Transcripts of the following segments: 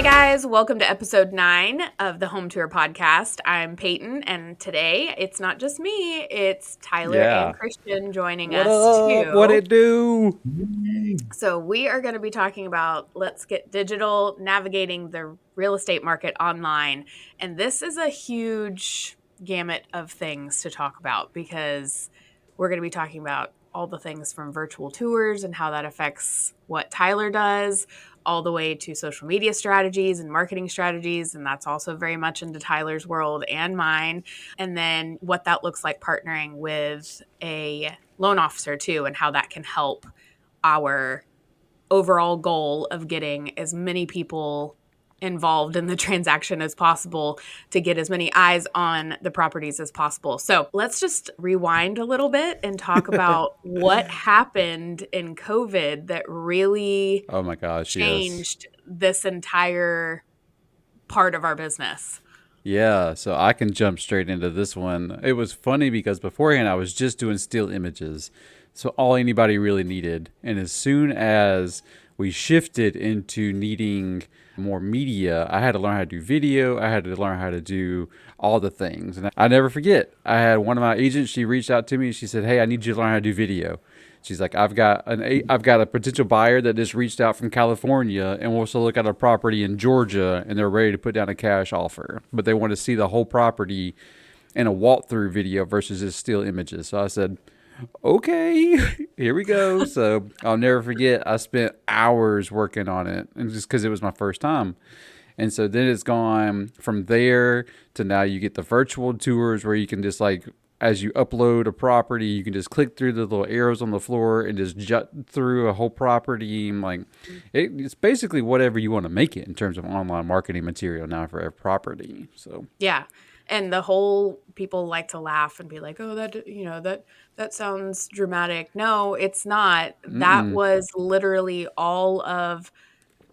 guys, welcome to episode 9 of the Home Tour Podcast. I'm Payton, and today it's not just me, it's Tyler and Christian joining What us up? too. What it do? So we are going to be talking about Let's Get Digital, navigating the real estate market online. And this is a huge gamut of things to talk about because we're going to be talking about all the things from virtual tours and how that affects what Tyler does, all the way to social media strategies and marketing strategies. And that's also very much into Tyler's world and mine. And then what that looks like partnering with a loan officer too, and how that can help our overall goal of getting as many people involved in the transaction as possible to get as many eyes on the properties as possible. So let's just rewind a little bit and talk about what happened in COVID that really Oh my gosh, yes. changed this entire part of our business. Yeah, so I can jump straight into this one. It was funny because beforehand I was just doing still images. So all anybody really needed. And as soon as we shifted into needing more media, I had to learn how to do video. I had to learn how to do all the things. And I never forget, I had one of my agents, she reached out to me. She said, "Hey, I need you to learn how to do video." She's like, I've got a potential buyer that just reached out from California and wants to look at a property in Georgia, and they're ready to put down a cash offer, but they want to see the whole property in a walkthrough video versus just still images. So I said, okay, here we go. So I'll never forget, I spent hours working on it, and just because it was my first time. And so then it's gone from there to now you get the virtual tours where you can just like, as you upload a property, you can just click through the little arrows on the floor and just jut through a whole property. And like, it's basically whatever you want to make it in terms of online marketing material now for every property. So yeah. And the whole people like to laugh and be like, "Oh, that sounds dramatic." No, it's not. That was literally all of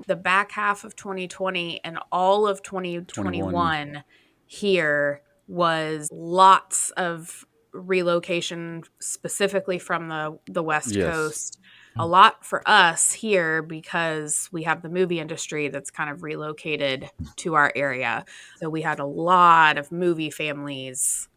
the back half of 2020 and all of 21. 2021 here was lots of relocation specifically from the West Yes. Coast. A lot for us here because we have the movie industry that's kind of relocated to our area. So we had a lot of movie families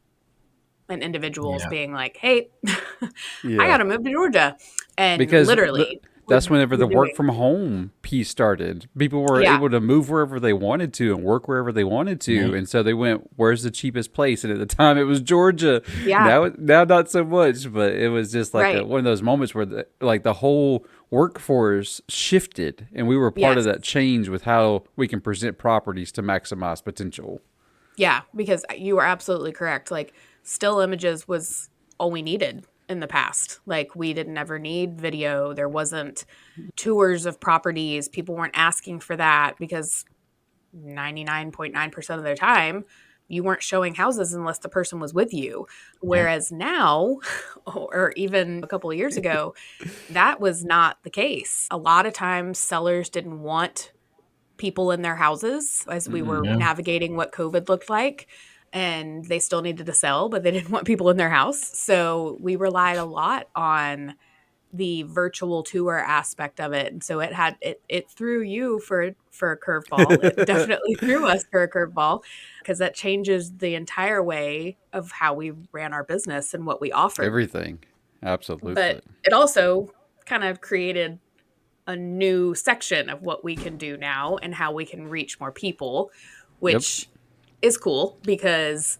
and individuals being like, "Hey, I got Yeah. to move to Georgia." And Because literally that's whenever the we're work doing, from home piece started. People were yeah. able to move wherever they wanted to and work wherever they wanted to, and so they went, "Where's the cheapest place?" And at the time, it was Georgia. Yeah, Now not so much, but it was just like right. one of those moments where the whole workforce shifted, and we were part of Yes. that change with how we can present properties to maximize potential. Yeah, because you were absolutely correct. Like, still images was all we needed in the past. Like, we didn't ever need video. There wasn't tours of properties. People weren't asking for that because 99.9% of their time, you weren't showing houses unless the person was with you. Whereas now, or even a couple of years ago, that was not the case. A lot of times, sellers didn't want people in their houses as we were navigating what COVID looked like. And they still needed to sell, but they didn't want people in their house. So we relied a lot on the virtual tour aspect of it. And so it threw you for a curveball. It definitely threw us for a curveball because that changes the entire way of how we ran our business and what we offered. Everything, absolutely. But it also kind of created a new section of what we can do now and how we can reach more people, Yep. which is cool because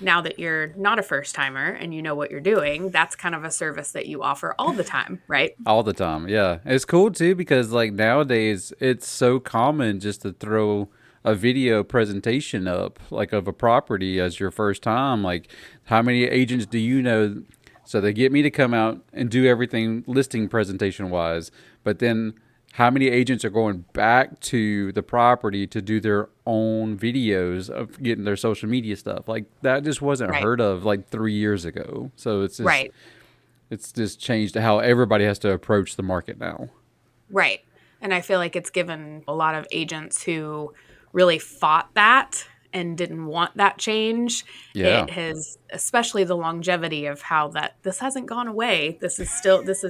now that you're not a first timer and you know what you're doing, that's kind of a service that you offer all the time, right? All the time, yeah. It's cool too because like nowadays it's so common just to throw a video presentation up like of a property as your first time. Like how many agents do you know? So they get me to come out and do everything listing presentation wise, but then how many agents are going back to the property to do their own videos of getting their social media stuff? Like that just wasn't Right. heard of like 3 years ago. So Right. it's just changed how everybody has to approach the market now. Right. And I feel like it's given a lot of agents who really fought that and didn't want that change. Yeah. It has, especially the longevity of how that this hasn't gone away. This is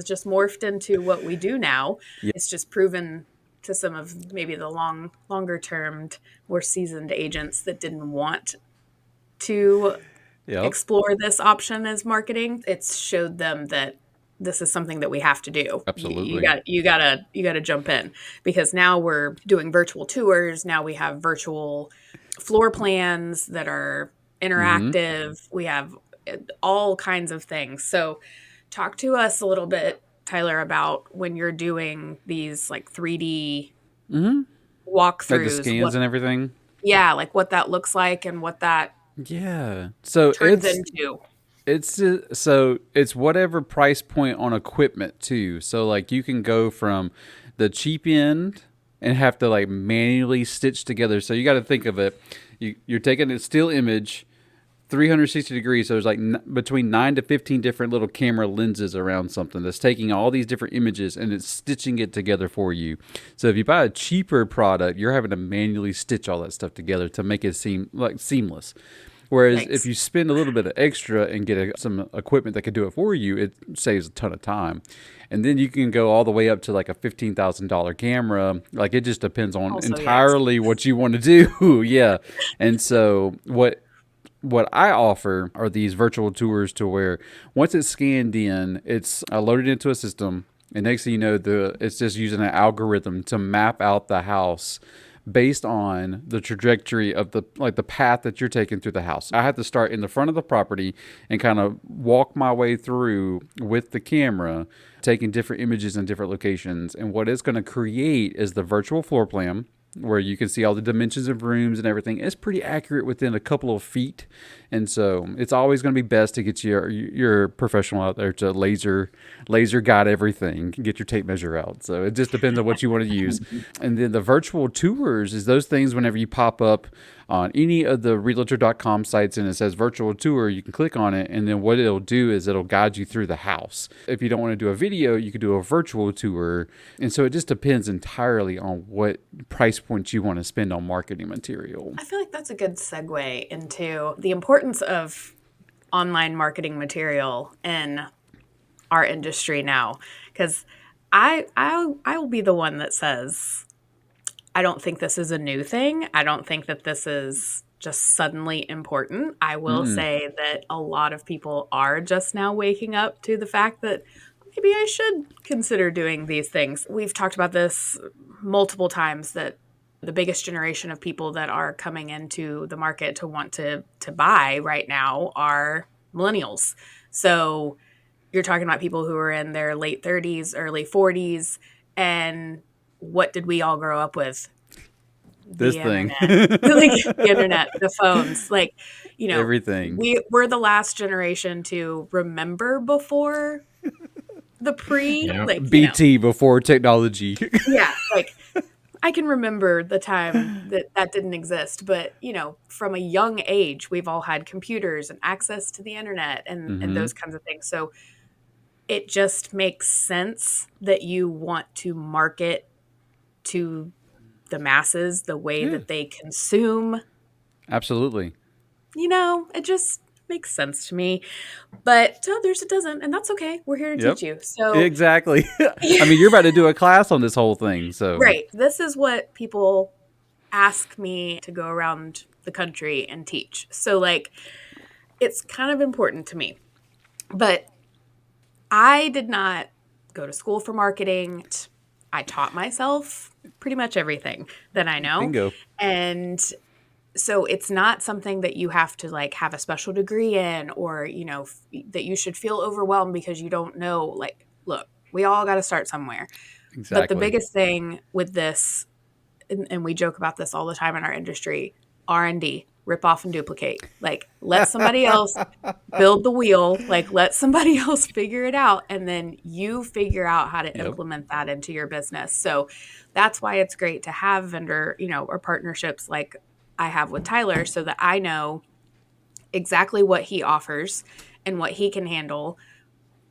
just morphed into what we do now. Yeah. It's just proven to some of maybe the longer termed, more seasoned agents that didn't want to Yep. explore this option as marketing. It's showed them that this is something that we have to do. Absolutely. You gotta jump in, because now we're doing virtual tours. Now we have virtual floor plans that are Mm-hmm. interactive. We have all kinds of things. So talk to us a little bit, Tyler, about when you're doing these like 3D Mm-hmm. Like the walkthroughs, scans what, and everything. yeah, like what that looks like and what that Yeah. So turns into. it's whatever price point on equipment too. So like you can go from the cheap end and have to like manually stitch together. So you got to think of it. You're taking a still image, 360 degrees. So there's like between 9 to 15 different little camera lenses around something that's taking all these different images and it's stitching it together for you. So if you buy a cheaper product, you're having to manually stitch all that stuff together to make it seem like seamless. Whereas if Yikes. you spend a little bit of extra and get some equipment that can do it for you, it saves a ton of time. And then you can go all the way up to like a $15,000 camera. Like it just depends on Also, yikes. entirely what you want to do. Yeah. And so what I offer are these virtual tours to where once it's scanned in, it's loaded into a system, and next thing you know, it's just using an algorithm to map out the house based on the trajectory of the path that you're taking through the house. I have to start in the front of the property and kind of walk my way through with the camera, taking different images in different locations. And what it's going to create is the virtual floor plan where you can see all the dimensions of rooms and everything. It's pretty accurate within a couple of feet, and so it's always going to be best to get your professional out there to laser guide everything, get your tape measure out. So it just depends on what you want to use. And then the virtual tours is those things whenever you pop up on any of the realtor.com sites and it says virtual tour, you can click on it, and then what it'll do is it'll guide you through the house. If you don't want to do a video, you could do a virtual tour. And so it just depends entirely on what price point you want to spend on marketing material. I feel like that's a good segue into the importance of online marketing material in our industry now. Because I will be the one that says, I don't think this is a new thing. I don't think that this is just suddenly important. I will Mm, say that a lot of people are just now waking up to the fact that maybe I should consider doing these things. We've talked about this multiple times, that the biggest generation of people that are coming into the market to want to buy right now are millennials. So you're talking about people who are in their late 30s, early 40s, and what did we all grow up with? this The thing. internet. Like the internet, the phones. Like, Everything. we're the last generation to remember before the pre, Yeah. like, BT before technology. yeah, like I can remember the time that that didn't exist, but from a young age, we've all had computers and access to the internet and Mm-hmm. those kinds of things. So it just makes sense that you want to market to the masses the way Yeah, that they consume. absolutely. It just makes sense to me. But to others, it doesn't. And that's okay. We're here to Yep. teach you. So, Exactly. I mean, you're about to do a class on this whole thing, so right. This is what people ask me to go around the country and teach. So, like, it's kind of important to me. But I did not go to school for marketing. I taught myself pretty much everything that I know. bingo. And so it's not something that you have to like have a special degree in, or that you should feel overwhelmed because you don't know. Like, look, we all got to start somewhere. But the Exactly. biggest thing with this, and we joke about this all the time in our industry, R&D, rip off and duplicate. Like, let somebody else build the wheel, like let somebody else figure it out, and then you figure out how to Yep. implement that into your business. So that's why it's great to have vendor, or partnerships like I have with Tyler, so that I know exactly what he offers and what he can handle,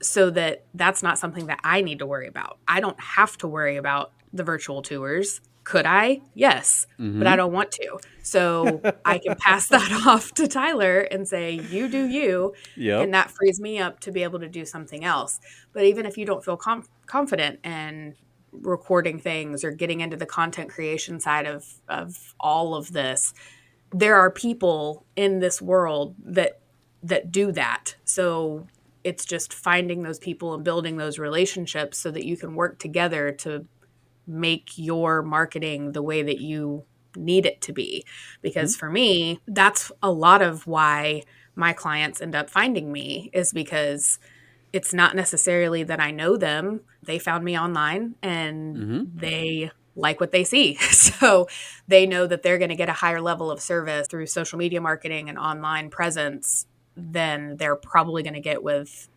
so that that's not something that I need to worry about. I don't have to worry about the virtual tours. Could I? Yes, but I Mm-hmm. don't want to. So I can pass that off to Tyler and say, you do you. Yep. And that frees me up to be able to do something else. But even if you don't feel confident in recording things or getting into the content creation side of all of this, there are people in this world that do that. So it's just finding those people and building those relationships so that you can work together to make your marketing the way that you need it to be. Mhm. Because for me, that's a lot of why my clients end up finding me, is because it's not necessarily that I know them. They found me online and Mhm. they like what they see. So they know that they're going to get a higher level of service through social media marketing and online presence than they're probably going to get with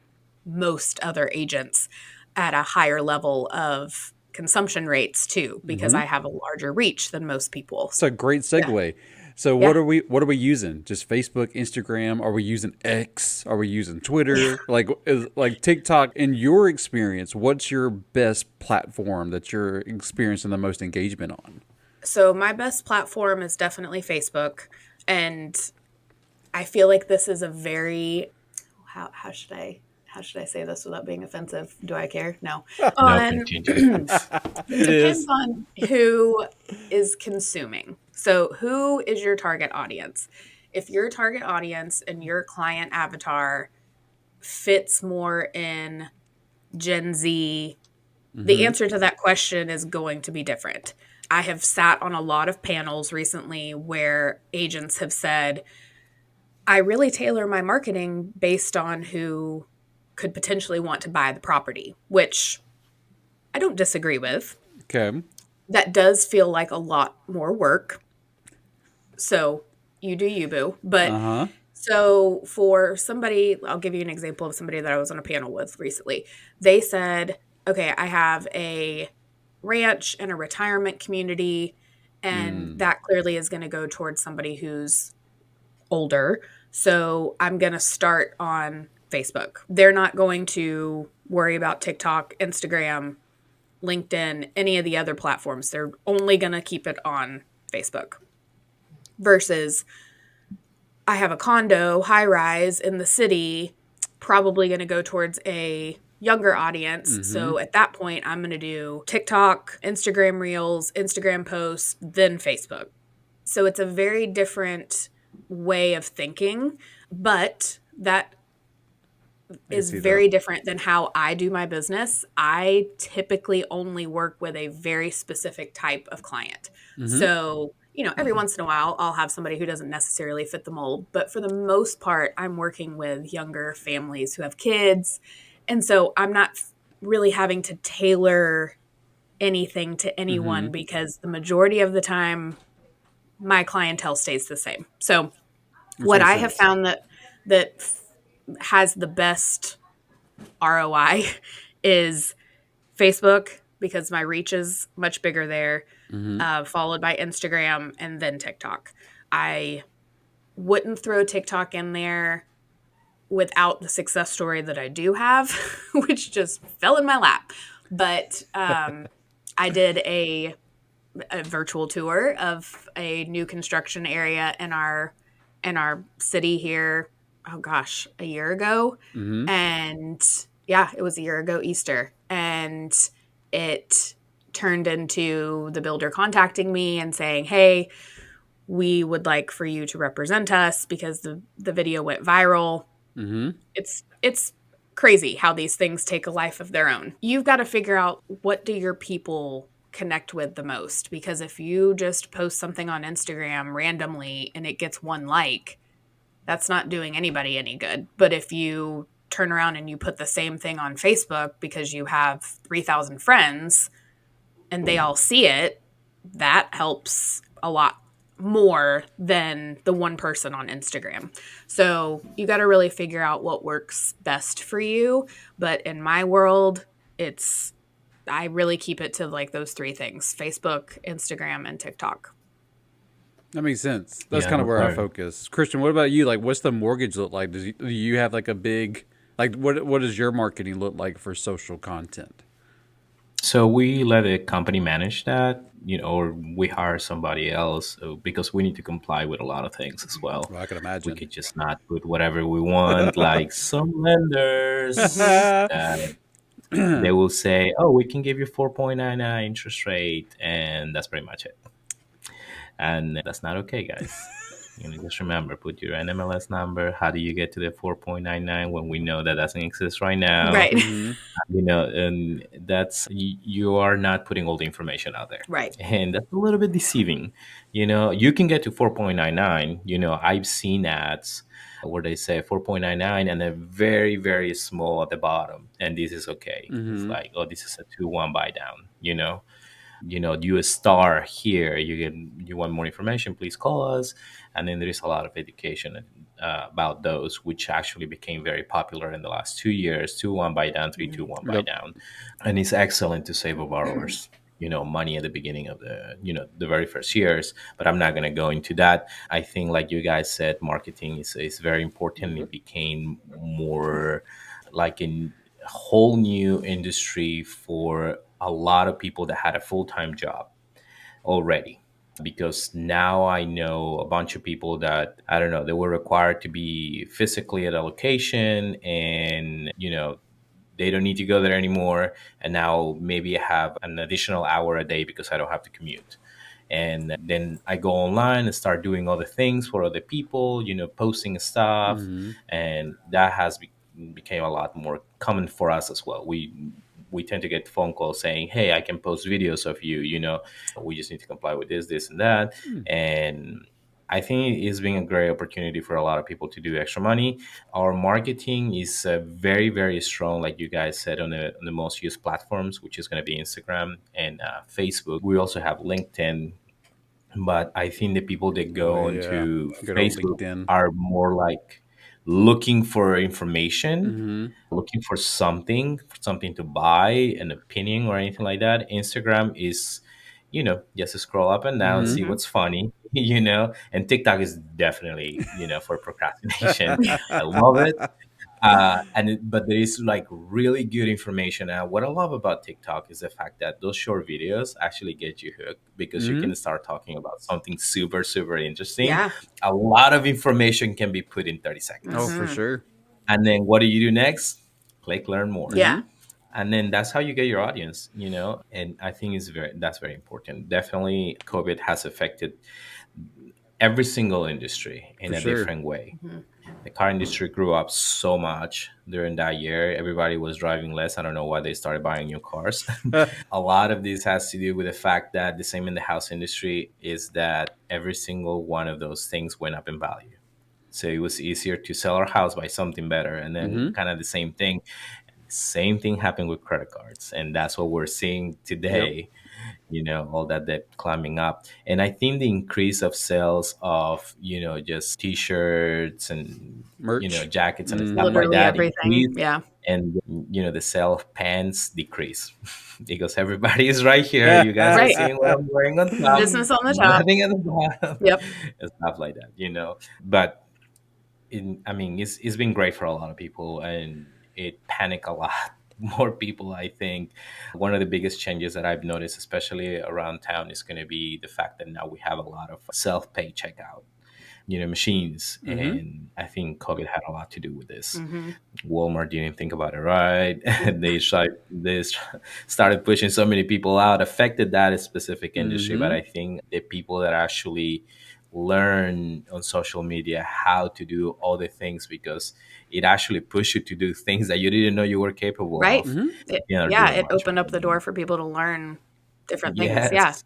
most other agents, at a higher level of consumption rates too, because Mhm. I have a larger reach than most people. It's a great Yeah. segue. So Yeah. what are we using? Just Facebook, Instagram? Are we using X? Are we using Twitter? Like TikTok? In your experience, what's your best platform that you're experiencing the most engagement on? So my best platform is definitely Facebook. And I feel like this is a very, how should I say this without being offensive? Do I care? No. No, On continue. It It depends is. on who is consuming. So who is your target audience? If your target audience and your client avatar fits more in Gen Z, the Mhm. answer to that question is going to be different. I have sat on a lot of panels recently where agents have said, I really tailor my marketing based on who could potentially want to buy the property, which I don't disagree with. Okay. That does feel like a lot more work. So you do you, boo. But Uh-huh. so for somebody, I'll give you an example of somebody that I was on a panel with recently. They said, okay, I have a ranch and a retirement community, and Mm. that clearly is going to go towards somebody who's older. So I'm going to start on Facebook. They're not going to worry about TikTok, Instagram, LinkedIn, any of the other platforms. They're only going to keep it on Facebook. Versus I have a condo, high rise in the city, probably going to go towards a younger audience. Mhm. So at that point, I'm going to do TikTok, Instagram Reels, Instagram posts, then Facebook. So it's a very different way of thinking, but that I can is see that. very different than how I do my business. I typically only work with a very specific type of client. Mhm. So, every once in a while, I'll have somebody who doesn't necessarily fit the mold. But for the most part, I'm working with younger families who have kids. And so I'm not really having to tailor anything to anyone, Mhm. because the majority of the time, my clientele stays the same. So, Which what makes I have sense. found that has the best ROI is Facebook, because my reach is much bigger there, Mhm. followed by Instagram and then TikTok. I wouldn't throw TikTok in there without the success story that I do have, which just fell in my lap. But I did a virtual tour of a new construction area in our city here. Oh gosh, a year ago. Mhm. And yeah, it was a year ago Easter. And it turned into the builder contacting me and saying, hey, we would like for you to represent us, because the video went viral. Mhm. It's crazy how these things take a life of their own. You've got to figure out, what do your people connect with the most? Because if you just post something on Instagram randomly and it gets one like, that's not doing anybody any good. But if you turn around and you put the same thing on Facebook because you have 3,000 friends and they all see it, that helps a lot more than the one person on Instagram. So you got to really figure out what works best for you. But in my world, I really keep it to like those three things: Facebook, Instagram, and TikTok. That makes sense. That's Yeah, kind of no where I problem. focus. Christian, what about you? Like, what's the mortgage look like? Do you have like a big, like, what does your marketing look like for social content? So we let a company manage that, or we hire somebody else because we need to comply with a lot of things as well. Well, I can We imagine. could just not put whatever we want, like some lenders Mhm. that They will say, "Oh, we can give you 4.99 interest rate," and that's pretty much it. And that's not okay, guys. Just remember, put your NMLS number. How do you get to the 4.99 when we know that doesn't exist right now? Right. Mm-hmm. And you are not putting all the information out there, Right. and that's a little bit deceiving. You can get to 4.99. I've seen ads where they say 4.99 and a very very small at the bottom, and this is okay. It's Mm-hmm. like, oh, this is a 2-1 buy down. You a star here, you want more information, please call us. And then there is a lot of education about those, which actually became very popular in the last 2 years: 2-1 buy down, 3-2-1 buy Yep. down. And it's excellent to save our borrowers money at the beginning of the very first years. But I'm not going to go into that. I think, like you guys said, marketing is very important. It became more like a whole new industry for a lot of people that had a full-time job already, because now I know a bunch of people that, I don't know, they were required to be physically at a location, and they don't need to go there anymore, and now maybe I have an additional hour a day because I don't have to commute. And then I go online and start doing other things for other people, posting stuff. Mm-hmm. And that became a lot more common for us as well. We tend to get phone calls saying, "Hey, I can post videos of you, we just need to comply with this and that." And I think it's been a great opportunity for a lot of people to do extra money. Our marketing is very, very strong, like you guys said, on the most used platforms, which is going to be Instagram and Facebook. We also have LinkedIn, but I think the people that Oh go yeah. onto Good old Facebook LinkedIn. are more like looking for information, Mm-hmm. looking for something to buy, an opinion or anything like that. Instagram is, just to scroll up and down, Mm-hmm. see Mhm. what's funny, and TikTok is definitely, for procrastination. I love it. But there is like really good information. And what I love about TikTok is the fact that those short videos actually get you hooked, because you Mm-hmm. can start talking about something super super interesting. Yeah. A lot of information can be put in 30 Oh, seconds. for Mhm. sure. And then what do you do next? Click learn more. Yeah. Mm-hmm. And then that's how you get your audience. And I think that's very important. Definitely COVID has affected every single industry in For a sure. different way. Mhm. The car industry grew up so much during that year. Everybody was driving less. I don't know why they started buying new cars. A lot of this has to do with the fact that the same in the house industry is that every single one of those things went up in value. So it was easier to sell our house, buy something better, and then Mm-hmm. kind of the same thing. Same thing happened with credit cards, and that's what we're seeing Yep. today. All that debt climbing up. And I think the increase of sales of, just t-shirts and, Merch. jackets and stuff Mm-hmm. like Literally that everything. increased. Yeah. And, the sale of pants decrease because everybody is right here. You guys are Right. seeing what I'm wearing on top, Business on the top. nothing at the bottom, Yep. and stuff like that. But I mean, it's been great for a lot of people, and it panicked a lot more people. I think one of the biggest changes that I've noticed, especially around town, is going to be the fact that now we have a lot of self-pay checkout, machines, Mm-hmm. and I think COVID had a lot to do with this. Mhm. Walmart didn't think about it right. Started pushing so many people out, affected that specific industry. But Mm-hmm. I think the people that actually learn on social media how to do all the things, because it actually pushed you to do things that you didn't know you were capable Right. of, Mm-hmm. are Yeah, doing it much opened better up the than you. door for people to learn different things. Yeah. Yes,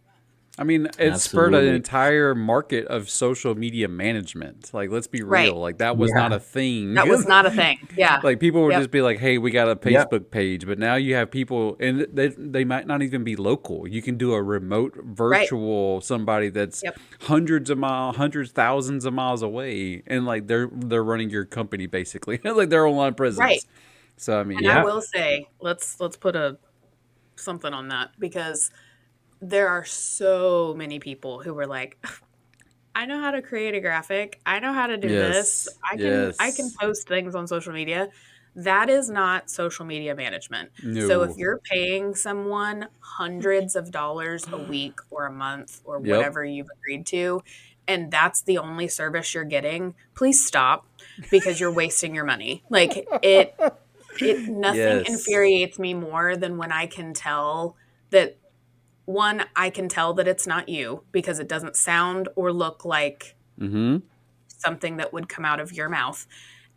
I mean, it spurred an absolutely. entire market of social media management. Like, let's be Right. real. Like, that was not Yeah. a thing. That was not a thing. Yeah. Like, people would Yep. just be like, "Hey, we got a Yep. Facebook page," but now you have people, and they might not even be local. You can do a remote, Right. virtual somebody that's Yep. hundreds, thousands of miles away, and like they're running your company basically, like their online Right. presence. So I mean, And I yeah. Yeah. will say, let's put a something on that, because there are so many people who were like, I know how to create a graphic. I know how to do this. Yes. I can Yes. post things on social media. That is not social media management. So if No. you're paying someone hundreds of dollars a week or a month or Yep. whatever you've agreed to, and that's the only service you're getting, please stop, because you're wasting your money. Like, Nothing Yes. infuriates me more than when I can tell that one, I can tell that it's not you because it doesn't sound or look like Mm-hmm. something that would come out of your mouth.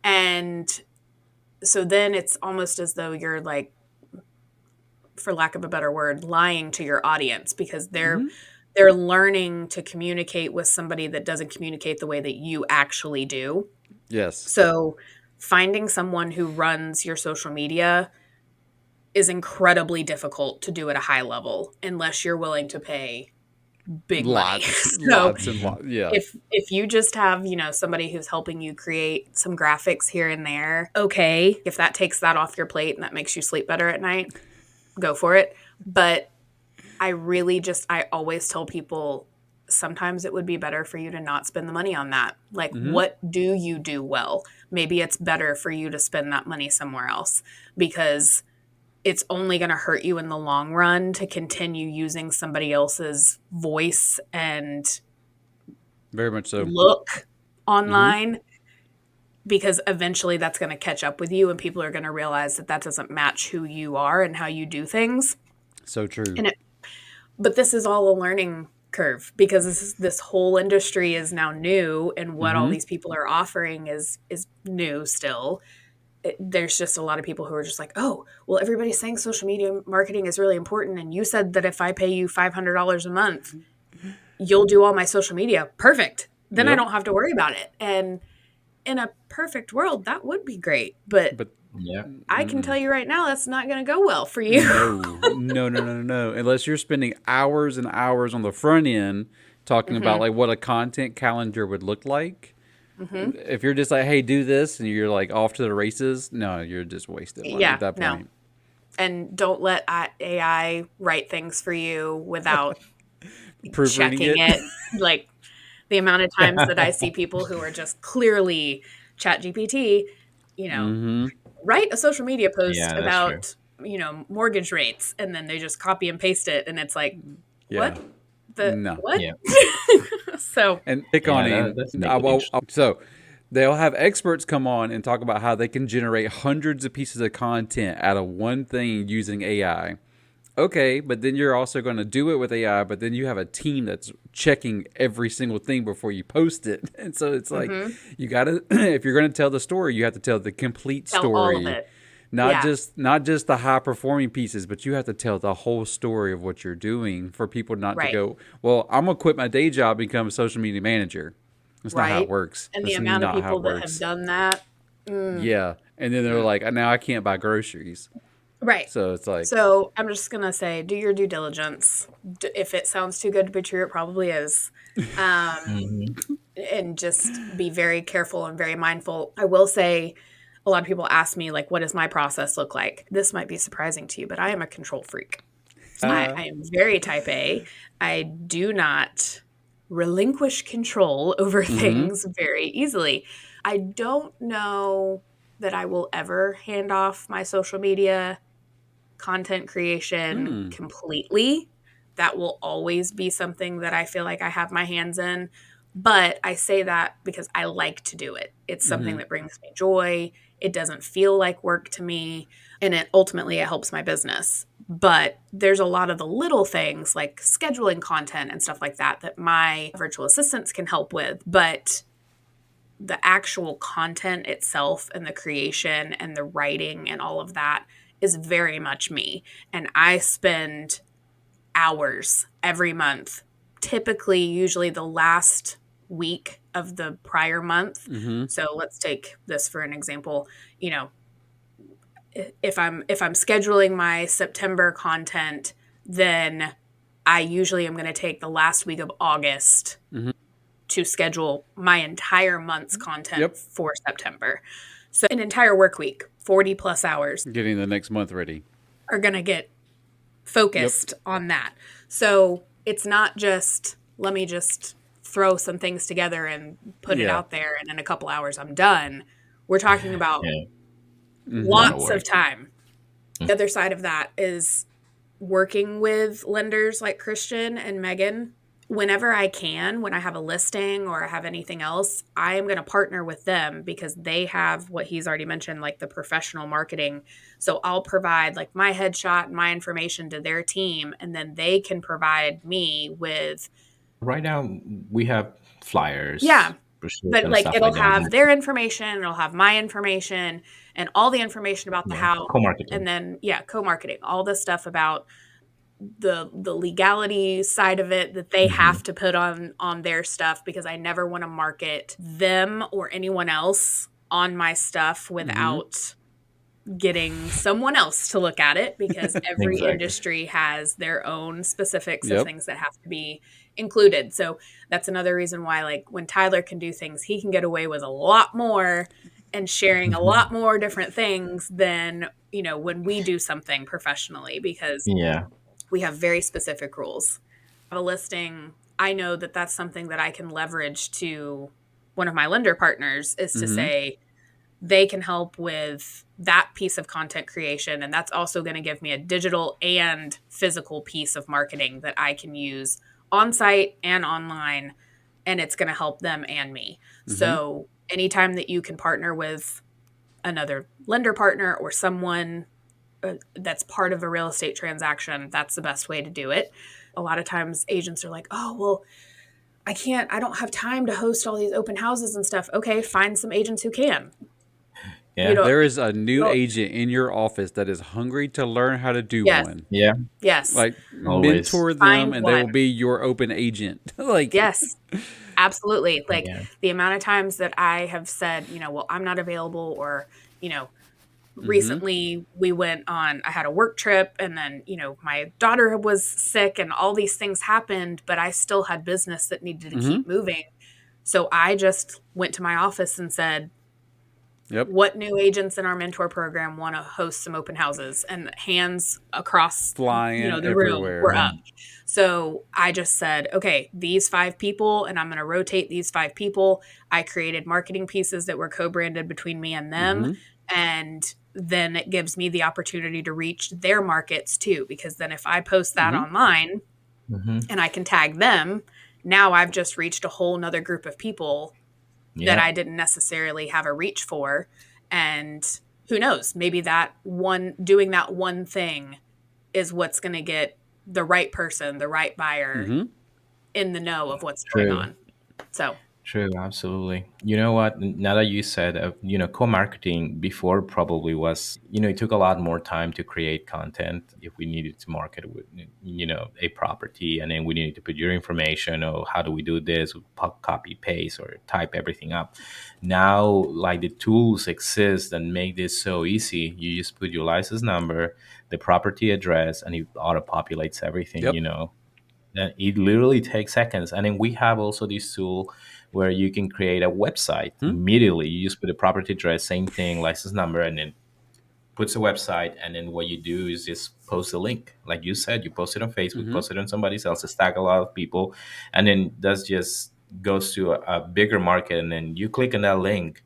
And so then it's almost as though you're like, for lack of a better word, lying to your audience because Mm-hmm. they're learning to communicate with somebody that doesn't communicate the way that you actually do. Yes. So finding someone who runs your social media is incredibly difficult to do at a high level unless you're willing to pay big money. Lots, So lots and lots. Yeah. if you just have, somebody who's helping you create some graphics here and there, okay, if that takes that off your plate and that makes you sleep better at night, go for it. But I always tell people sometimes it would be better for you to not spend the money on that. Like, Mm-hmm. what do you do well? Maybe it's better for you to spend that money somewhere else because it's only going to hurt you in the long run to continue using somebody else's voice and Very much so. look Mm-hmm. online because eventually that's going to catch up with you and people are going to realize that that doesn't match who you are and how you do things. So true. And but this is all a learning curve because this whole industry is now new and what all Mm-hmm. these people are offering is new still. There's just a lot of people who are just like, oh, well, everybody's saying social media marketing is really important. And you said that if I pay you $500 a month, you'll do all my social media. Perfect. Then I Yep. don't have to worry about it. And in a perfect world, that would be great. But But Yeah. I can tell mm-mm. you right now, that's not going to go well for you. No, no, no, no, no. Unless you're spending hours and hours on the front end talking about hmm like what a content calendar would look like. hmm If you're just like, hey, do this, and you're like off to the races, no, you're just wasting money at Yeah, that no. point. And don't let AI write things for you without Proofreading checking it. it. Like the amount of times that I see people who are just clearly chat GPT, you know, Mm-hmm. write a social media post Yeah, that's true. about, mortgage rates and then they just copy and paste it and it's like, Yeah. what the No. what? Yeah. So, And pick on Yeah, him. that's make it interesting. So they'll have experts come on and talk about how they can generate hundreds of pieces of content out of one thing using AI. Okay, but then you're also going to do it with AI, but then you have a team that's checking every single thing before you post it. And so it's like mhm, you got to if you're going to tell the story, you have to tell the complete tell all of story. it. Not Yeah, just the high performing pieces, but you have to tell the whole story of what you're doing for people not to right. go, well, I'm going to quit my day job and become a social media manager. That's not how it Right. works. And the That's amount of not how people it that have works. done that. Mm, Yeah. And then they're mm. like, now I can't buy groceries. Right. So it's like, So I'm just gonna say, do your due diligence. If it sounds too good to be true, it probably is. Um, Hmm. and just be very careful and very mindful. I will say, a lot of people ask me, like, what does my process look like? This might be surprising to you, but I am a control freak. I am very type A. I do not relinquish control over mm-hmm, things very easily. I don't know that I will ever hand off my social media content creation mm, completely. That will always be something that I feel like I have my hands in. But I say that because I like to do it. It's something mm-hmm, that brings me joy. It doesn't feel like work to me. And it helps my business. But there's a lot of the little things like scheduling content and stuff like that that my virtual assistants can help with. But the actual content itself and the creation and the writing and all of that is very much me. And I spend hours every month, typically, usually the last week of the prior month. mm-hmm. So let's take this for an example. You know, if I'm scheduling my September content, then I usually am going to take the last week of August Mm-hmm. to schedule my entire month's content Yep. for September. So an entire work week, 40 plus hours Getting the next month ready. are going to get Yep. focused on that. So it's not just, let me just throw some things together and put it Yeah. out there and in a couple hours I'm done. We're talking about Yeah, a Mm-hmm. lot of lots of work. time. The other side of that is working with lenders like Christian and Megan whenever I can, when I have a listing or I have anything else, I am going to partner with them because they have what he's already mentioned, like the professional marketing. So I'll provide like my headshot and my information to their team, and then they can provide me with, Right now, we have flyers, yeah, brochures, but and like stuff it'll like that. have their information, it'll have my information and all the information about the Yeah, house. And co-marketing. then, yeah, co-marketing, all the stuff about the legality side of it that they Hmm. have to put on their stuff, because I never want to market them or anyone else on my stuff Mm-hmm. without getting someone else to look at it, because every Exactly. industry has their own specifics of Yep. things that have to be included. So that's another reason why, like, when Tyler can do things, he can get away with a lot more and sharing a lot more different things than, when we do something professionally, because Yeah. we have very specific rules. A listing, I know that that's something that I can leverage to one of my lender partners, is to Mm-hmm. say they can help with that piece of content creation. And that's also going to give me a digital and physical piece of marketing that I can use on site and online. And it's going to help them and me. Mm-hmm. So anytime that you can partner with another lender partner or someone that's part of a real estate transaction, that's the best way to do it. A lot of times agents are like, oh, well, I don't have time to host all these open houses and stuff. Okay, find some agents who can. You Yeah. know, There is a new well, agent in your office that is hungry to learn how to do yes, one. Yeah. yes. Like Always. mentor them Find and they one. will be your open agent. Like Yes, absolutely. Like Yeah. the amount of times that I have said, well, I'm not available, or, you know, mm-hmm. recently I had a work trip, and then, my daughter was sick and all these things happened, but I still had business that needed to Mm-hmm. keep moving. So I just went to my office and said, Yep. what new agents in our mentor program want to host some open houses? And hands across, Flying the room were everywhere. Yeah. up. So I just said, okay, these 5 people, and I'm going to rotate these 5 people. I created marketing pieces that were co-branded between me and them. Mm-hmm. And then it gives me the opportunity to reach their markets too, because then if I post that Mm-hmm. online Hmm. and I can tag them, now I've just reached a whole nother group of people that Yeah. I didn't necessarily have a reach for. And who knows, maybe doing that one thing is what's going to get the right person, the right buyer Mm-hmm. in the know of what's going True. on. So, True, absolutely. You know what? Now that you said, co-marketing before probably was, it took a lot more time to create content if we needed to market with, a property, and then we needed to put your information. Or how do we do this? Copy, paste, or type everything up. Now, like the tools exist that make this so easy. You just put your license number, the property address, and it auto populates everything. Yep. It literally takes seconds. And then we have also this tool where you can create a website Hmm? immediately. You just put a property address, same thing, license number, and then puts a website. And then what you do is just post a link. Like you said, you post it on Facebook, Mm-hmm. post it on somebody else's, tag a lot of people. And then that's just goes to a bigger market. And then you click on that link.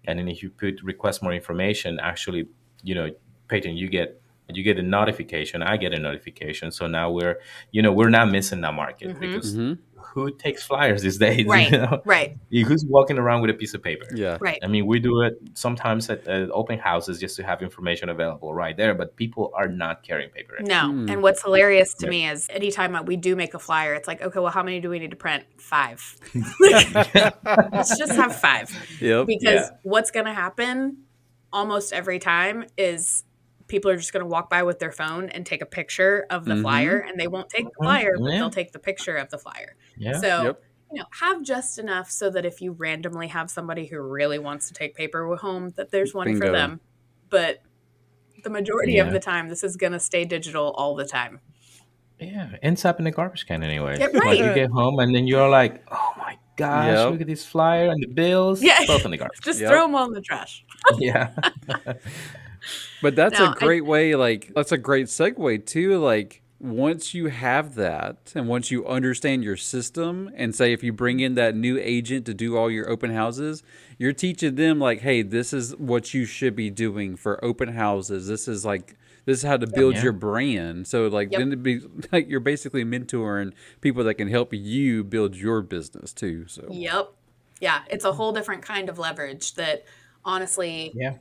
And then if you put request more information, actually, you know, Peyton, you get a notification. I get a notification. So now we're not missing that market, mhm. because Mm-hmm. who takes flyers these days? Right, right, Who's walking around with a piece of paper? Yeah. right. I mean, we do it sometimes at open houses just to have information available right there, but people are not carrying paper anymore. No. Mm. And what's hilarious to Yep. me is anytime we do make a flyer, it's like, okay, well, how many do we need to print? 5. Like, let's just have 5. Yep. Yeah. Because what's going to happen almost every time is people are just going to walk by with their phone and take a picture of the Mm-hmm. flyer, and they won't take the Mhm. flyer, but Yeah. they'll take the picture of the flyer. Yeah. So, Yep. have just enough so that if you randomly have somebody who really wants to take paper home, that there's one for Bingo. them. But the majority of Yeah. the time, this is going to stay digital all the time. Yeah, ends up in the garbage can anyway. Yeah, Like right. you get home and then you're like, "Oh my gosh, Yep. look at this flyer and the bills, Yeah. both in the garbage." Just throw Yep. them all in the trash. Yeah. But that's a Now, great way, like, that's a great segue too. Like, once you have that and once you understand your system, and say if you bring in that new agent to do all your open houses, you're teaching them, like, hey, this is what you should be doing for open houses. This is like This is how to Yep. build Yeah. your brand. So like Yep. then it'd be like you're basically mentoring people that can help you build your business too. So Yep. Yeah, it's a whole different kind of leverage that honestly Yeah.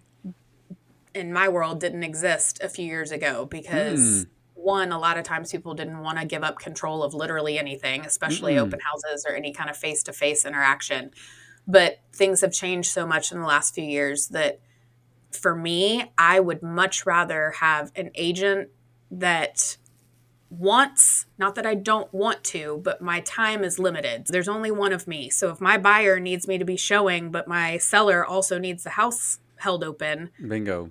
in my world didn't exist a few years ago because mm, one, a lot of times people didn't want to give up control of literally anything, especially mm, open houses or any kind of face-to-face interaction. But things have changed so much in the last few years that for me, I would much rather have an agent that wants, not that I don't want to, but my time is limited. There's only one of me. So if my buyer needs me to be showing, but my seller also needs the house held open, bingo.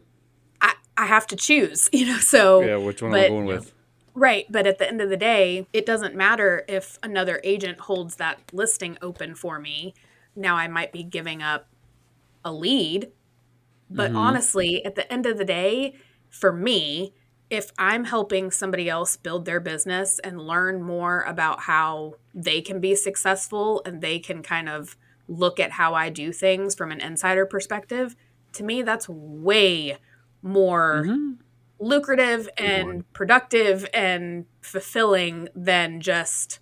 I have to choose, So, Yeah, which one am I but going Yeah. with? right. But at the end of the day, it doesn't matter if another agent holds that listing open for me. Now I might be giving up a lead. But Mm-hmm. honestly, at the end of the day, for me, if I'm helping somebody else build their business and learn more about how they can be successful and they can kind of look at how I do things from an insider perspective, to me, that's way more Mm-hmm. lucrative Good one. and productive and fulfilling than just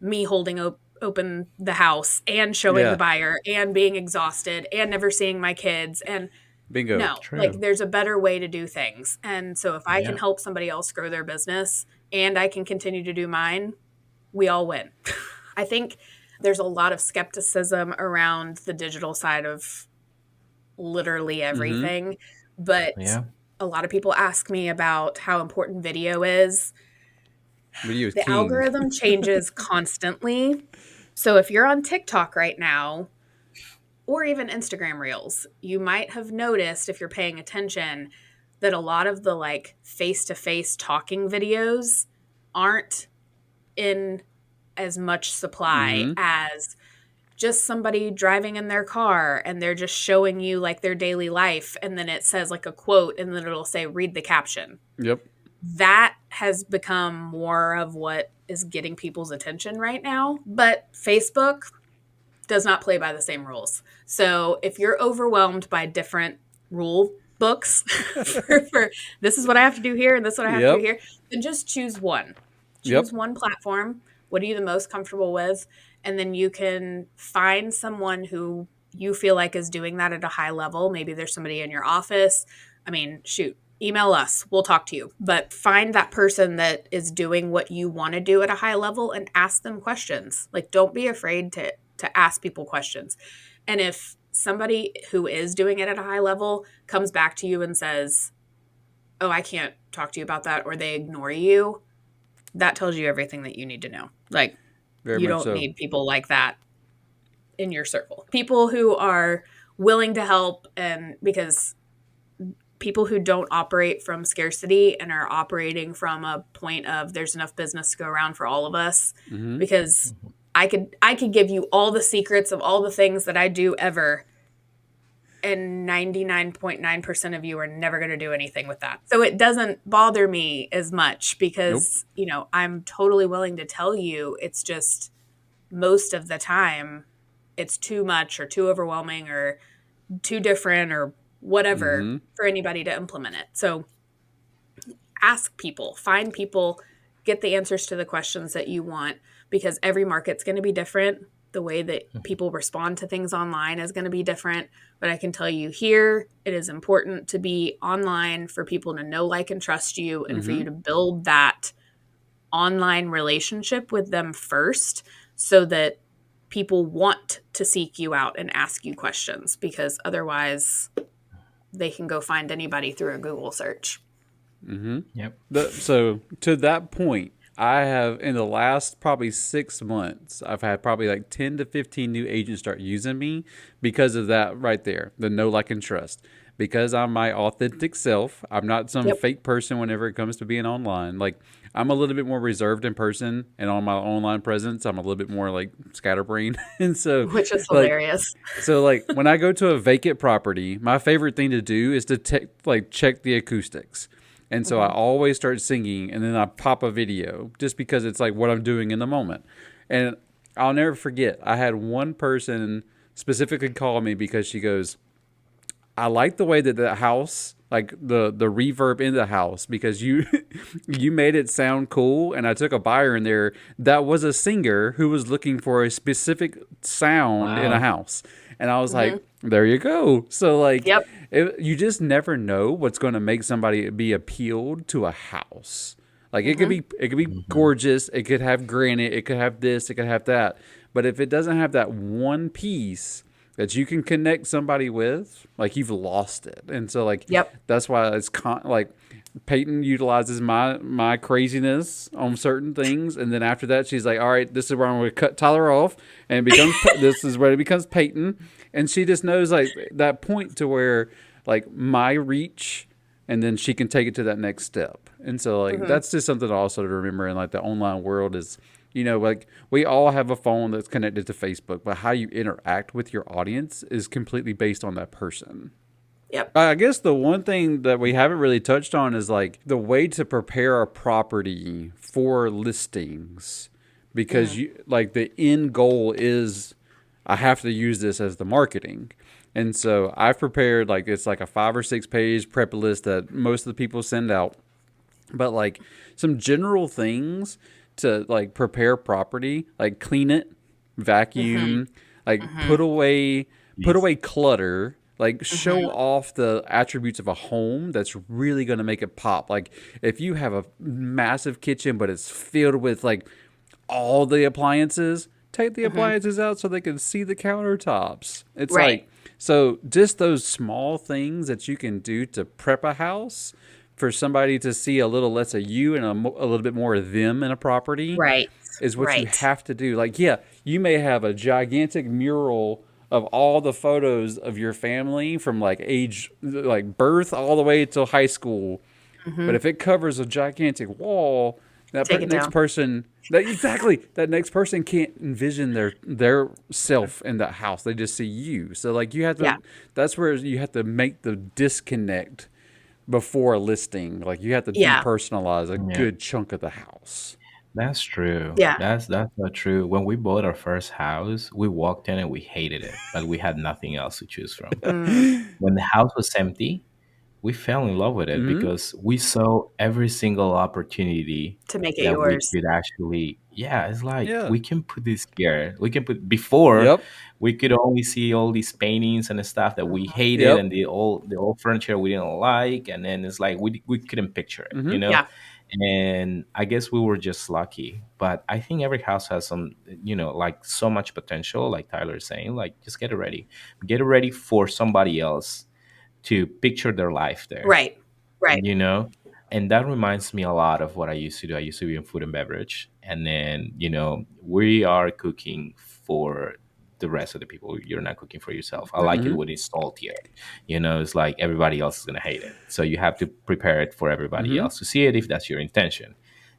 me holding open the house and showing the Yeah, buyer and being exhausted and never seeing my kids. And bingo. no, like True. there's a better way to do things. And so if I can Yeah. help somebody else grow their business and I can continue to do mine, we all win. I think there's a lot of skepticism around the digital side of literally Mm-hmm. everything, but Yeah. a lot of people ask me about how important video is. Video is The king. algorithm changes constantly. So if you're on TikTok right now, or even Instagram Reels, you might have noticed if you're paying attention that a lot of the like face to face talking videos aren't in as much supply Mm-hmm. as just somebody driving in their car and they're just showing you like their daily life. And then it says like a quote and then it'll say, read the caption. Yep. That has become more of what is getting people's attention right now. But Facebook does not play by the same rules. So if you're overwhelmed by different rule books for this is what I have to do here and this is what I have to do Yep. here, then just choose one. Choose Yep. one platform. What are you the most comfortable with? And then you can find someone who you feel like is doing that at a high level. Maybe there's somebody in your office. I mean, shoot, email us. We'll talk to you. But find that person that is doing what you want to do at a high level and ask them questions. Like don't be afraid to ask people questions. And if somebody who is doing it at a high level comes back to you and says, "Oh, I can't talk to you about that," or they ignore you, that tells you everything that you need to know. Like Very you much don't so. need people like that in your circle. People who are willing to help and because people who don't operate from scarcity and are operating from a point of there's enough business to go around for all of us Mm-hmm. because Mhm. I could give you all the secrets of all the things that I do ever and 99.9% of you are never going to do anything with that. So it doesn't bother me as much Nope. because, I'm totally willing to tell you it's just most of the time it's too much or too overwhelming or too different or whatever Mm-hmm. for anybody to implement it. So ask people, find people, get the answers to the questions that you want because every market's going to be different. The way that people respond to things online is going to be different. But I can tell you here, it is important to be online for people to know, like, and trust you, and for Mm-hmm. you to build that online relationship with them first so that people want to seek you out and ask you questions because otherwise they can go find anybody through a Google search. Mm-hmm. Yep. So to that point, I have in the last probably 6 months, I've had probably like 10 to 15 new agents start using me because of that right there, the know, like, and trust. Because I'm my authentic self. I'm not some Yep. fake person whenever it comes to being online. Like I'm a little bit more reserved in person and on my online presence, I'm a little bit more like scatterbrained. And so Which is like hilarious. like when I go to a vacant property, my favorite thing to do is to check the acoustics. And so I Mhm. always start singing and then I pop a video just because it's like what I'm doing in the moment. And I'll never forget, I had one person specifically call me because she goes, I like the way that the house like the reverb in the house because you you made it sound cool, and I took a buyer in there that was a singer who was looking for a specific sound in a Wow. house, and I was Hmm. like, there you go. So like Yep. you just never know what's going to make somebody be appealed to a house. Like Hmm. it could be Hmm. gorgeous, it could have granite, it could have this, it could have that. But if it doesn't have that one piece that you can connect somebody with, like you've lost it. And so like Yep. that's why like Peyton utilizes my craziness on certain things, and then after that she's like, all right, this is where I'm going to cut Tyler off, and it becomes this is where it becomes Peyton, and she just knows like that point to where like my reach, and then she can take it to that next step. And so like Hmm. that's just something also to remember in like the online world is, like we all have a phone that's connected to Facebook, but how you interact with your audience is completely based on that person. Yep. I guess the one thing that we haven't really touched on is like the way to prepare a property for listings, because Mm. you like the end goal is I have to use this as the marketing. And so I've prepared like it's like a 5 or 6 page prep list that most of the people send out, but like some general things to like prepare property, like clean it, Hmm. vacuum, like Hmm. put away clutter, like show Hmm. off the attributes of a home that's really going to make it pop. Like if you have a massive kitchen but it's filled with like all the appliances, take the Hmm. appliances out so they can see the countertops. It's Right. like, so just those small things that you can do to prep a house for somebody to see a little less of you and a little bit more of them in a property Right. is what you Right. have to do. Like, yeah, you may have a gigantic mural of all the photos of your family from like age, like birth all the way till high school, but Hmm. if it covers a gigantic wall, Take it next down. person that next person can't envision their self in that house. They just see you. So like you have Yeah. to that's where you have to make the disconnect before a listing. Like you have to Yeah. depersonalize a Yeah, good chunk of the house. that's true. Yeah. That's not true. When we bought our first house, we walked in and we hated it, but we had nothing else to choose from. Mm. When the house was empty, we fell in love with it Mm-hmm. because we saw every single opportunity To make it that we yours. could actually, yeah, it's like Yeah. we can put this here, we can put, before Yep. we could only see all these paintings and stuff that we Hmm. hated, Yep. and the old furniture we didn't like, and then it's like we couldn't picture it, Mm-hmm. Yeah. and I guess we were just lucky. But I think every house has some, like so much potential, like Tyler is saying, like just get it ready for somebody else to picture their life there, Right. Right. you know and that reminds me a lot of what I used to do. I used to be in food and beverage, and then we are cooking for the rest of the people. You're not cooking for yourself. I like it Mm-hmm. when it's saltier. It's like everybody else is going to hate it, so you have to prepare it for everybody Mm-hmm. else to see it if that's your intention.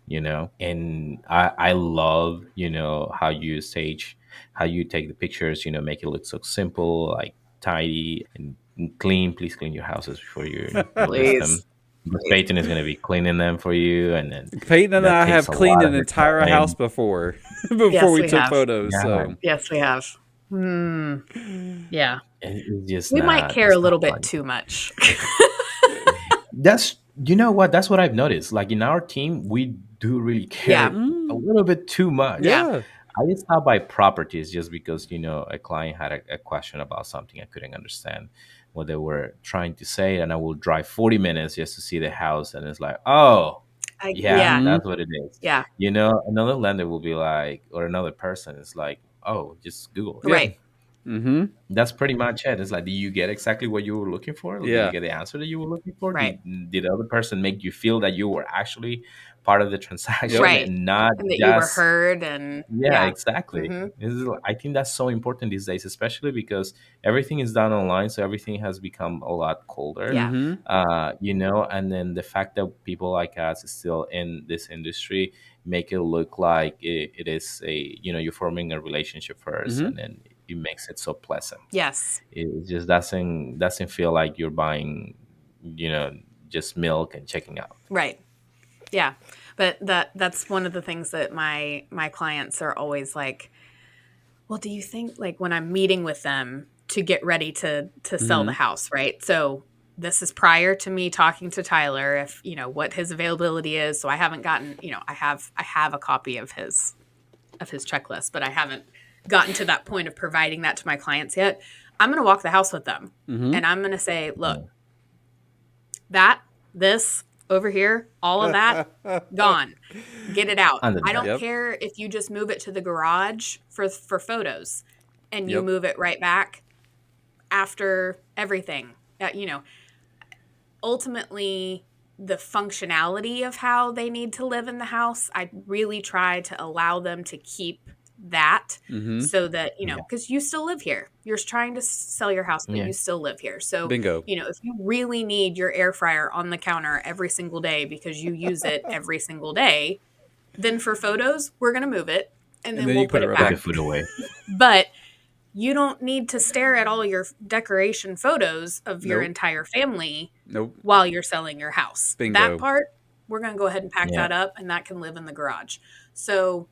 And I love how you take the pictures, make it look so simple, like tidy and clean. Please clean your houses before you list them, Please. because Please. Peyton is going to be cleaning them for you, and then Peyton and that I takes have a cleaned lot an of her entire house time. before before Yes, we we took have. photos. Yeah, So Yes, we have. Hmm. Yeah. it's just We might not. care a It's not little bit fun. too much. That's you know what? That's what I've noticed. Like in our team, we do really Yeah. care a little bit too much. Yeah. yeah. I just stop by properties just because a client had a question about something I couldn't understand what they were trying to say, and I will drive 40 minutes just to see the house, and it's like, oh, yeah, Yeah. Mm-hmm. that's what it is. Yeah. Another lender will be like, or another person is like, oh, just Google it. Yeah. Right. Mm-hmm. That's pretty much it. It's like, did you get exactly what you were looking for? Did you Yeah. get the answer that you were looking for? Right. Did the other person make you feel that you were actually part of the Yep. transaction Right. and not And that you were just, heard and yeah, yeah. exactly. Hmm. I think that's so important these days, especially because everything is done online, so everything has become a lot colder. Yeah. Mm-hmm. And then the fact that people like us is still in this industry make it look like it is you're forming a relationship first, Mm-hmm. and then it makes it so pleasant. Yes. It just doesn't feel like you're buying, you know, just milk and checking out. Right. Yeah. But that's one of the things that my clients are always like, well, do you think like when I'm meeting with them to get ready to sell the Mm-hmm. house, right? So this is prior to me talking to Tyler, if, what his availability is. So I haven't gotten, I have a copy of his checklist, but I haven't gotten to that point of providing that to my clients yet. I'm going to walk the house with them and I'm going to say, look, this over here, all of that gone, get it out. I don't care if you just move it to the garage for photos and you move it right back after everything. Ultimately, the functionality of how they need to live in the house, I really try to allow them to keep that so that, because you still live here. You're trying to sell your house, but you still live here. So, Bingo. If you really need your air fryer on the counter every single day because you use it every single day, then for photos, we're going to move it and then we'll put it back. Put the food away. But you don't need to stare at all your decoration photos of your entire family while you're selling your house. Bingo. That part, we're going to go ahead and pack that up, and that can live in the garage. So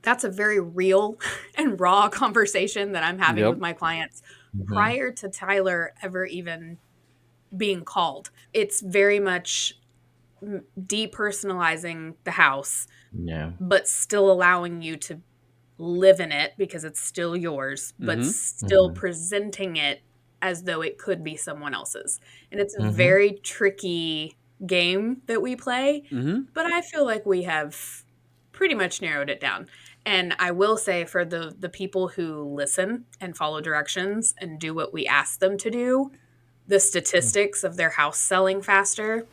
that's a very real and raw conversation that I'm having with my clients prior to Tyler ever even being called. It's very much depersonalizing the house, but still allowing you to live in it because it's still yours, but still presenting it as though it could be someone else's. And it's a very tricky game that we play, but I feel like we have pretty much narrowed it down. And I will say for the people who listen and follow directions and do what we ask them to do, the statistics of their house selling faster,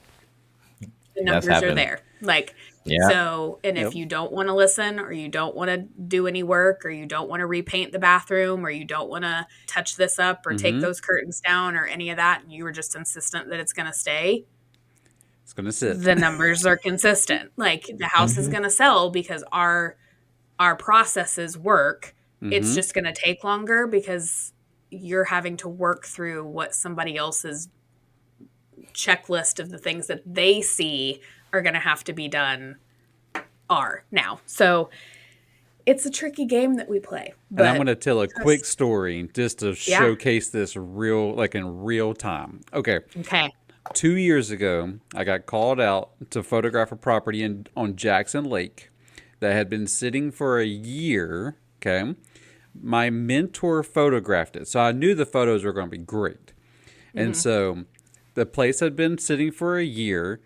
the numbers are there. So, and if you don't want to listen or you don't want to do any work or you don't want to repaint the bathroom or you don't want to touch this up or take those curtains down or any of that, and you were just insistent that it's going to stay, it's going to sit. The numbers are consistent. The house is going to sell because our processes work. It's just going to take longer because you're having to work through what somebody else's checklist of the things that they see are going to have to be done are now. So it's a tricky game that we play. And I'm going to tell a quick story just to showcase this in real time. Okay. 2 years ago, I got called out to photograph a property on Jackson Lake that had been sitting for a year. Okay. My mentor photographed it. So I knew the photos were going to be great. And so the place had been sitting for a year.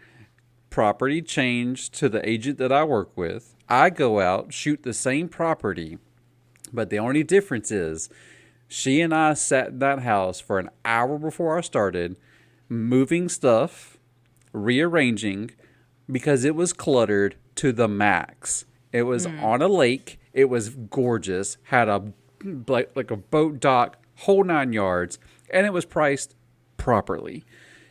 Property changed to the agent that I work with. I go out, shoot the same property, but the only difference is she and I sat in that house for an hour before I started, moving stuff, rearranging, because it was cluttered to the max. It was on a lake. It was gorgeous, had like a boat dock, whole 9 yards, and it was priced properly.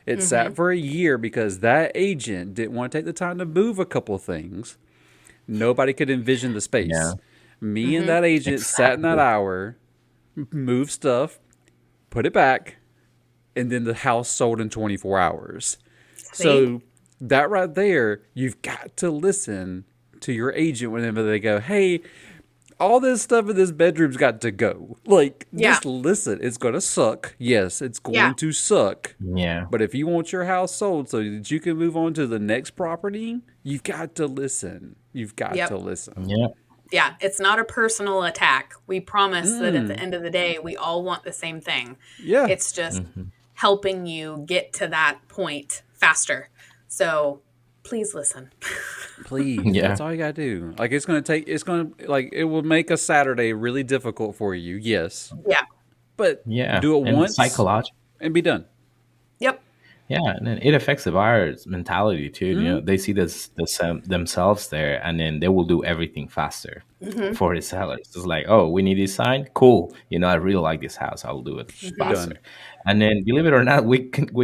It sat for a year because that agent didn't want to take the time to move a couple things. Nobody could envision the space. Yeah. Me and that agent sat in that hour, moved stuff, put it back, and then the house sold in 24 hours. So that right there, you've got to listen to your agent whenever they go, hey, all this stuff in this bedroom's got to go. Just listen. It's going to suck. Yes, it's going to suck. Yeah. But if you want your house sold so that you can move on to the next property, you've got to listen. You've got to listen. Yeah. Yeah, it's not a personal attack. We promise that at the end of the day, we all want the same thing. Yeah. It's just helping you get to that point faster. So please listen. Please. Yeah. That's all you got to do. It will make a Saturday really difficult for you. Yes. Yeah. But do it once and be done. Yep. Yeah, and then it affects the buyer's mentality too. They see themselves there, and then they will do everything faster for the sellers. It's like, oh, we need this sign, cool. I really like this house. I'll do it faster. And then, believe it or not, we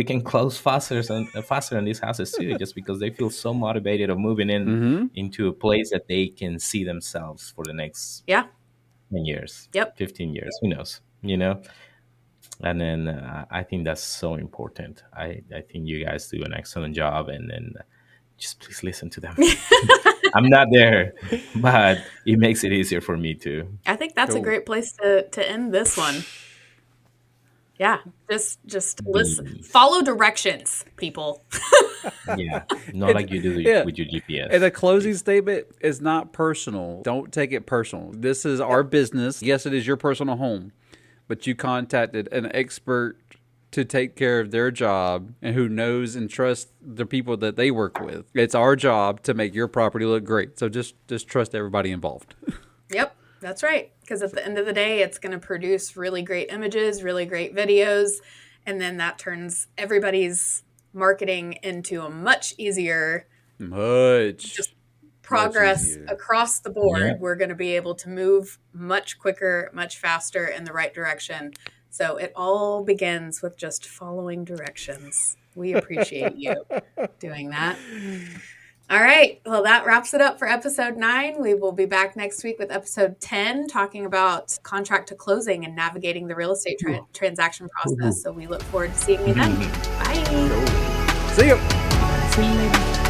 can close faster on these houses too, just because they feel so motivated of moving into a place that they can see themselves for the next 10 years, 15 years, who knows, And then I think that's so important. I think you guys do an excellent job, and then just please listen to them. I'm not there, but it makes it easier for me too. I think that's a great place to end this one. Yeah, just listen, The follow directions, people. Yeah, not It's like you do yeah. with your And GPS. a closing statement is not personal. Don't take it personal. This is our business. Yes, it is your personal home, but you contacted an expert to take care of their job and who knows and trusts the people that they work with. It's our job to make your property look great. So just trust everybody involved. Yep, that's right. Because at the end of the day, it's going to produce really great images, really great videos, and then that turns everybody's marketing into a much easier just Much progress easier. across the Yeah. board. We're going to be able to move much quicker, much faster in the right direction. So it all begins with just following directions. We appreciate you doing that. All right. Well, that wraps it up for episode 9. We will be back next week with episode 10, talking about contract to closing and navigating the real estate transaction process. So we look forward to seeing you then. Bye. Cool. See you. See you later.